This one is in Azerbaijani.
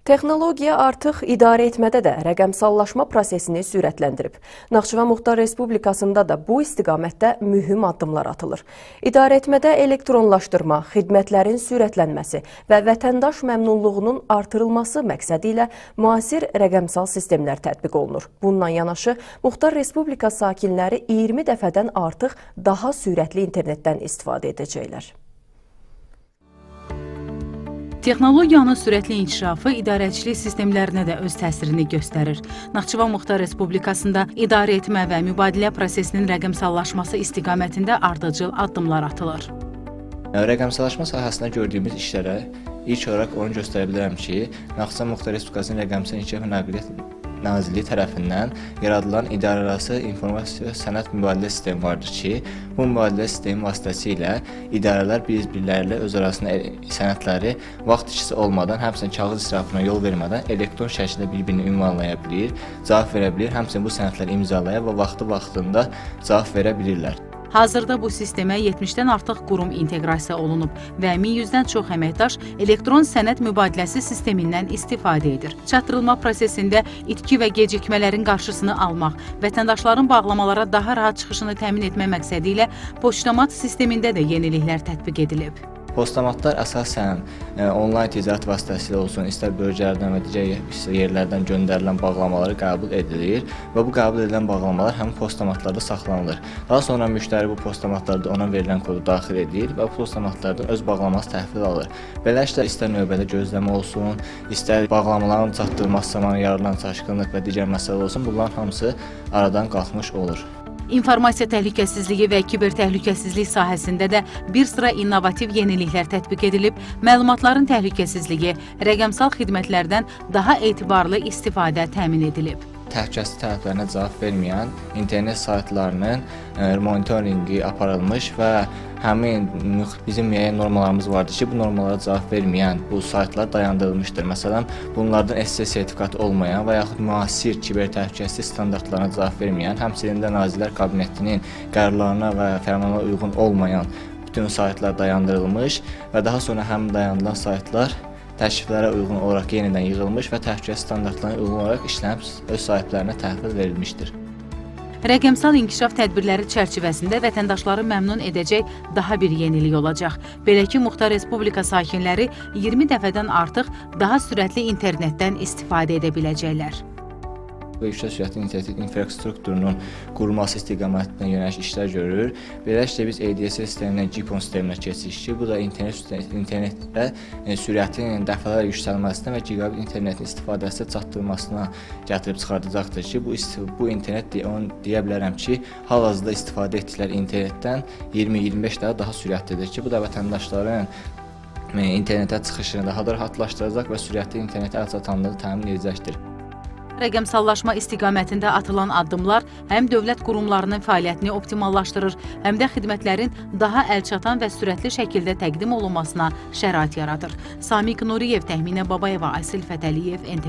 Texnologiya artıq idarə etmədə də rəqəmsallaşma prosesini sürətləndirib. Naxçıvan Muxtar Respublikasında da bu istiqamətdə mühüm addımlar atılır. İdarə etmədə elektronlaşdırma, xidmətlərin sürətlənməsi və vətəndaş məmnunluğunun artırılması məqsədi ilə müasir rəqəmsal sistemlər tətbiq olunur. Bununla yanaşı, Muxtar Respublika sakinləri 20 dəfədən artıq daha sürətli internetdən istifadə edəcəklər. Texnologiyanın sürətli inkişafı idarəçilik sistemlərinə də öz təsirini göstərir. Naxçıvan Muxtar Respublikasında idarə etmə və mübadilə prosesinin rəqəmsallaşması istiqamətində ardıcıl addımlar atılır. Rəqəmsallaşma sahəsində gördüyümüz işlərə ilk olaraq onu göstərə bilərəm ki, Naxçıvan Muxtar Respublikasının Rəqəmsal İnkişaf və Nəqliyyat Nazirliyi tərəfindən yaradılan idarəarası informasiya sənəd mübadilə sistemi vardır ki, bu mübadilə sistemi vasitəsilə idarələr bir-birləri ilə öz arasında sənədləri vaxt itkisi olmadan, həmçinin kağız israfına yol vermədən elektron şəkildə bir-birini ünvanlaya bilir, cavab verə bilir, həmçinin bu sənədləri imzalaya və vaxtında cavab verə bilirlər. Hazırda bu sistemə 70-dən artıq qurum inteqrasiya olunub və 1100-dən çox əməkdaş elektron sənəd mübadiləsi sistemindən istifadə edir. Çatdırılma prosesində itki və gecikmələrin qarşısını almaq, vətəndaşların bağlamalara daha rahat çıxışını təmin etmə məqsədi ilə poçtamat sistemində də yeniliklər tətbiq edilib. Postamatlar əsasən onlayn ticarət vasitəsilə olsun, istər bölgələrdən və digər yerlərdən göndərilən bağlamaları qəbul edilir və bu qəbul edilən bağlamalar həmin postamatlarda saxlanılır. Daha sonra müştəri bu postamatlarda ona verilən kodu daxil edir və bu postamatlardan öz bağlaması təhvil alır. Beləliklə, istər növbədə gözləmə olsun, istər bağlamaların çatdırılması zamanı yaradılan çaşqınlıq və digər məsələ olsun, bunların hamısı aradan qalxmış olur. İnformasiya təhlükəsizliyi və kiber təhlükəsizlik sahəsində də bir sıra innovativ yeniliklər tətbiq edilib, məlumatların təhlükəsizliyi, rəqəmsal xidmətlərdən daha etibarlı istifadə təmin edilib. Təhlükəsizlik tələblərinə cavab verməyən internet saytlarının monitorinqi aparılmış və həmin bizim müəyyən normalarımız vardır ki, bu normalara cavab verməyən bu saytlar dayandırılmışdır. Məsələn, bunlardan SSL sertifikatı olmayan və yaxud müasir kiber təhlükəsizlik standartlarına cavab verməyən, həmçinin də Nazirlər Kabinetinin qərarlarına və fərmanlarına uyğun olmayan bütün saytlar dayandırılmış və daha sonra həmin dayandırılan saytlar təkliflərə uyğun olaraq yenidən yığılmış və təhlükəsizlik standartlarına uyğun olaraq işlənib öz sahiblərinə təhvil verilmişdir. Rəqəmsal inkişaf tədbirləri çərçivəsində vətəndaşları məmnun edəcək daha bir yenilik olacaq. Belə ki, Muxtar Respublika sakinləri 20 dəfədən artıq daha sürətli internetdən istifadə edə biləcəklər. Və yüksək sürətli internet infrastrukturunun qurulması istiqamətində yönəlik işlər görür. Beləliklə, biz ADSL sistemindən GPON sisteminə keçirik ki, bu da internetdə sürətin dəfələrlə yüksəlməsinə və gigabit internetin istifadəsi çatdırılmasına gətirib çıxardacaqdır ki, bu internet onu deyə bilərəm ki, hal-hazırda istifadə etdikləri internetdən 20-25 daha sürətlidir ki, bu da vətəndaşların internetə çıxışını daha da rahatlaşdıracaq və sürətli internetə əlçatanlığı təmin edəcəkdir. Rəqəmsallaşma istiqamətində atılan addımlar həm dövlət qurumlarının fəaliyyətini optimallaşdırır, həm də xidmətlərin daha əlçatan və sürətli şəkildə təqdim olunmasına şərait yaradır. Samiq Nuriyev, Təxminə Babayeva, Asil Fətəliyev, NTV.